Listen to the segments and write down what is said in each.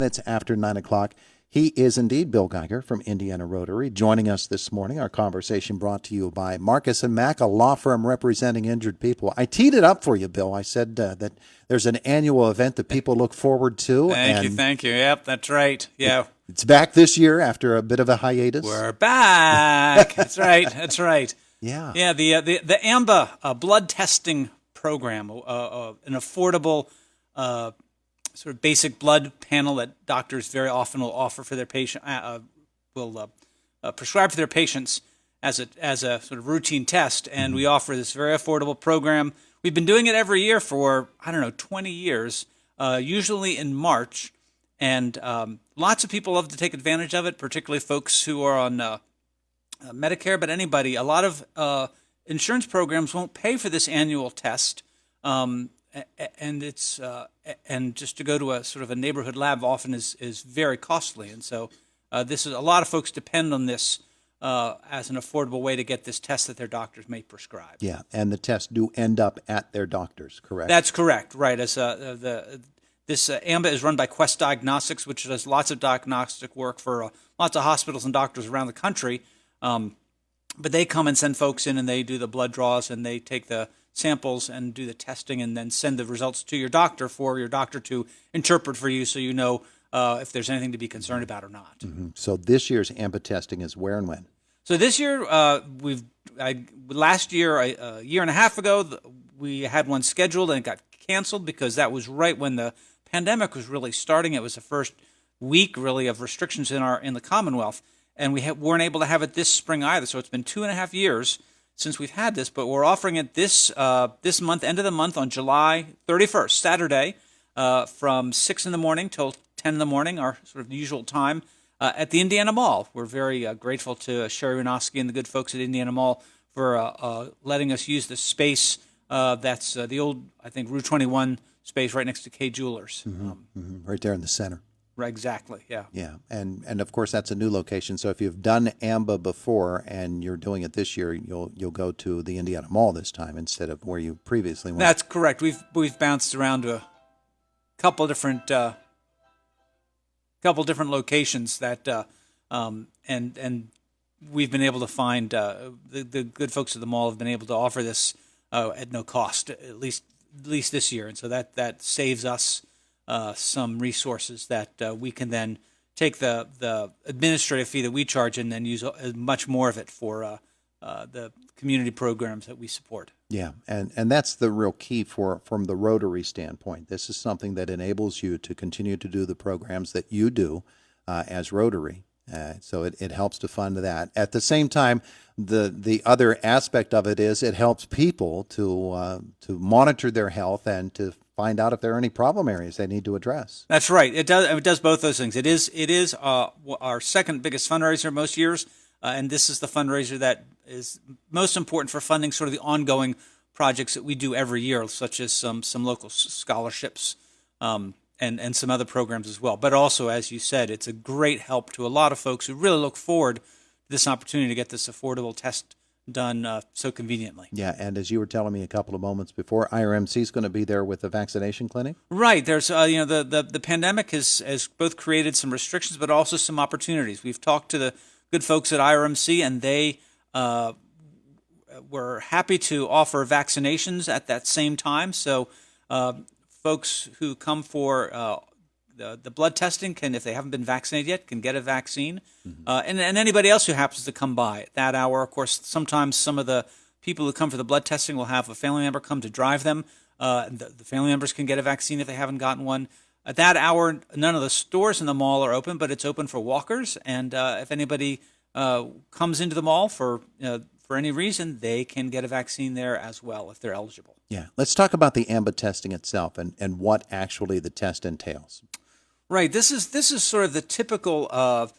Minutes after 9 o'clock. He is indeed Bill Geiger from Indiana Rotary, joining us this morning. Our conversation brought to you by Marcus and Mack, a law firm representing injured people. I teed it up for you, Bill. I said that there's an annual event that people look forward to. Thank you. Yep, that's right. Yeah. It's back this year after a bit of a hiatus. We're back. That's right. Yeah. Yeah, the AMBA blood testing program, an affordable sort of basic blood panel that doctors very often will offer for their patient, prescribe for their patients as a sort of routine test, and we offer this very affordable program. We've been doing it every year for 20 years, usually in March, and lots of people love to take advantage of it, particularly folks who are on Medicare, but anybody. A lot of insurance programs won't pay for this annual test. And it's and just to go to a sort of a neighborhood lab often is very costly, and so this is a lot of folks depend on this as an affordable way to get this test that their doctors may prescribe. Yeah, and the tests do end up at their doctors, correct? That's correct, right? As this AMBA is run by Quest Diagnostics, which does lots of diagnostic work for lots of hospitals and doctors around the country. But they come and send folks in, and they do the blood draws, and they take the samples and do the testing, and then send the results to your doctor for your doctor to interpret for you, so you know if there's anything to be concerned about or not. Mm-hmm. So this year's AMBA testing is where and when? So this year, last year, a year and a half ago, we had one scheduled and it got canceled because that was right when the pandemic was really starting. It was the first week, really, of restrictions in the Commonwealth, and we weren't able to have it this spring either. So it's been 2.5 years since we've had this, but we're offering it this month, end of the month, on July 31st, Saturday, from 6 in the morning till 10 in the morning, our sort of usual time, at the Indiana Mall. We're very grateful to Sherry Renoski and the good folks at Indiana Mall for letting us use the space that's the old, I think, Route 21 space right next to K Jewelers. Right there in the center. Right, exactly, yeah. Yeah, and of course that's a new location. So if you've done AMBA before and you're doing it this year, you'll go to the Indiana Mall this time instead of where you previously went. That's correct. We've bounced around to a couple different locations that and we've been able to find the good folks at the mall have been able to offer this at no cost, at least this year, and so that saves us some resources that we can then take the administrative fee that we charge and then use much more of it for the community programs that we support. Yeah, and that's the real key from the Rotary standpoint. This is something that enables you to continue to do the programs that you do as Rotary. So it helps to fund that. At the same time, the other aspect of it is it helps people to monitor their health and to find out if there are any problem areas they need to address. That's right. It does both those things. It is our second biggest fundraiser most years, and this is the fundraiser that is most important for funding sort of the ongoing projects that we do every year, such as some local scholarships and some other programs as well. But also, as you said, it's a great help to a lot of folks who really look forward to this opportunity to get this affordable test done so conveniently. Yeah, and as you were telling me a couple of moments before, IRMC is going to be there with the vaccination clinic? Right. There's the pandemic has both created some restrictions but also some opportunities. We've talked to the good folks at IRMC, and they were happy to offer vaccinations at that same time. So folks who come for the blood testing can, if they haven't been vaccinated yet, can get a vaccine. And anybody else who happens to come by at that hour. Of course, sometimes some of the people who come for the blood testing will have a family member come to drive them. The family members can get a vaccine if they haven't gotten one. At that hour, none of the stores in the mall are open, but it's open for walkers. And if anybody comes into the mall for any reason, they can get a vaccine there as well if they're eligible. Yeah. Let's talk about the AMBA testing itself and what actually the test entails. Right. This is sort of the typical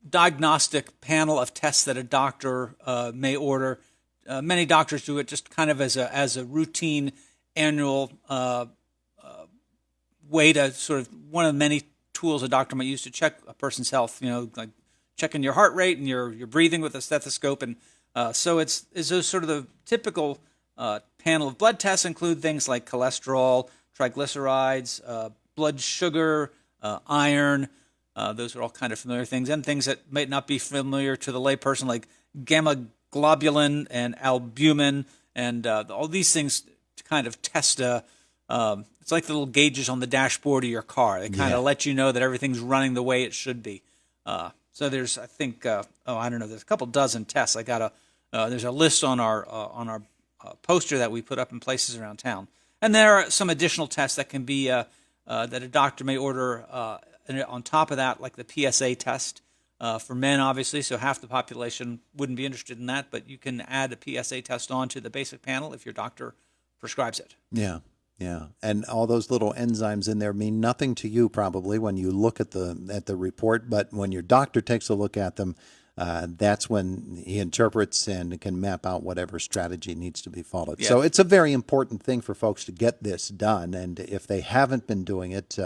diagnostic panel of tests that a doctor may order. Many doctors do it just kind of as a routine annual way to sort of one of the many tools a doctor might use to check a person's health. Like checking your heart rate and your breathing with a stethoscope, and so it's those sort of the typical panel of blood tests include things like cholesterol, triglycerides, blood sugar, iron. Those are all kind of familiar things, and things that might not be familiar to the layperson, like gamma globulin and albumin, and all these things to kind of test it's like the little gauges on the dashboard of your car. They kind of let you know that everything's running the way it should be. So there's, I think, I don't know, there's a couple dozen tests. There's a list on our poster that we put up in places around town. And there are some additional tests that can be, that a doctor may order on top of that, like the PSA test for men, obviously. So half the population wouldn't be interested in that, but you can add a PSA test onto the basic panel if your doctor prescribes it. Yeah. Yeah, and all those little enzymes in there mean nothing to you probably when you look at the report, but when your doctor takes a look at them, that's when he interprets and can map out whatever strategy needs to be followed. Yeah. So it's a very important thing for folks to get this done, and if they haven't been doing it,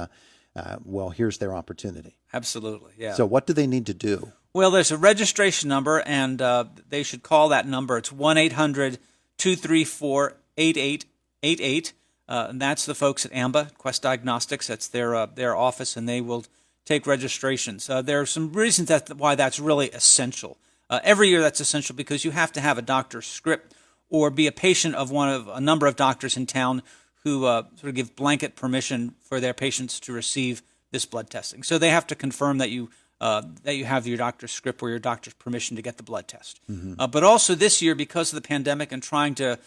well, here's their opportunity. Absolutely, yeah. So what do they need to do? Well, there's a registration number, and they should call that number. It's 1-800-234-8888. And that's the folks at AMBA, Quest Diagnostics. That's their office, and they will take registrations. There are some reasons why that's really essential. Every year that's essential because you have to have a doctor's script or be a patient of one of a number of doctors in town who sort of give blanket permission for their patients to receive this blood testing. So they have to confirm that you have your doctor's script or your doctor's permission to get the blood test. Mm-hmm. But also this year, because of the pandemic and trying to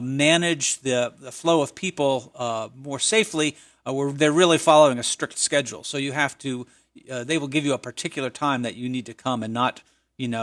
manage the flow of people more safely, they're really following a strict schedule. So you have to, they will give you a particular time that you need to come and not, an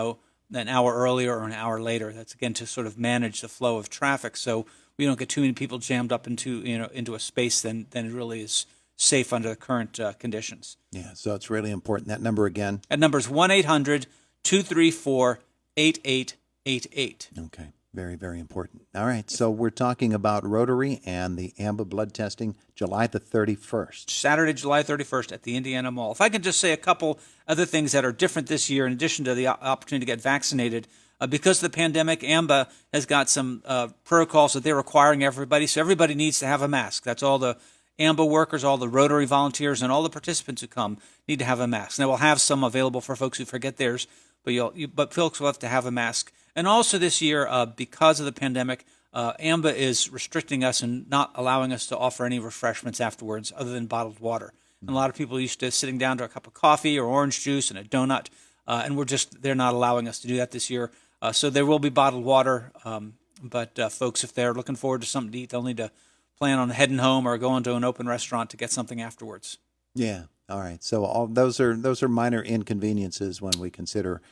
hour earlier or an hour later. That's, again, to sort of manage the flow of traffic so we don't get too many people jammed up into a space then it really is safe under the current conditions. Yeah, so it's really important. That number again? That number is 1-800-234-8888. Okay. Very, very important. All right, so we're talking about Rotary and the AMBA blood testing, July the 31st. Saturday, July 31st at the Indiana Mall. If I can just say a couple other things that are different this year, in addition to the opportunity to get vaccinated, because of the pandemic, AMBA has got some protocols that they're requiring everybody, so everybody needs to have a mask. That's all the AMBA workers, all the Rotary volunteers, and all the participants who come need to have a mask. Now, we'll have some available for folks who forget theirs, but folks will have to have a mask. And also this year, because of the pandemic, AMBA is restricting us and not allowing us to offer any refreshments afterwards other than bottled water. And a lot of people are used to sitting down to a cup of coffee or orange juice and a donut, and they're not allowing us to do that this year. So there will be bottled water, but folks, if they're looking forward to something to eat, they'll need to plan on heading home or going to an open restaurant to get something afterwards. Yeah, all right. So all those are minor inconveniences when we consider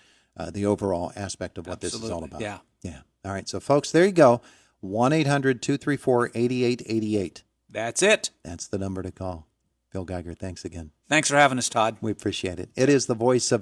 the overall aspect of what Absolutely. This is all about. Yeah. Yeah. All right. So, folks, there you go. 1-800-234-8888. That's it. That's the number to call. Phil Geiger, thanks again. Thanks for having us, Todd. We appreciate it. It is the voice of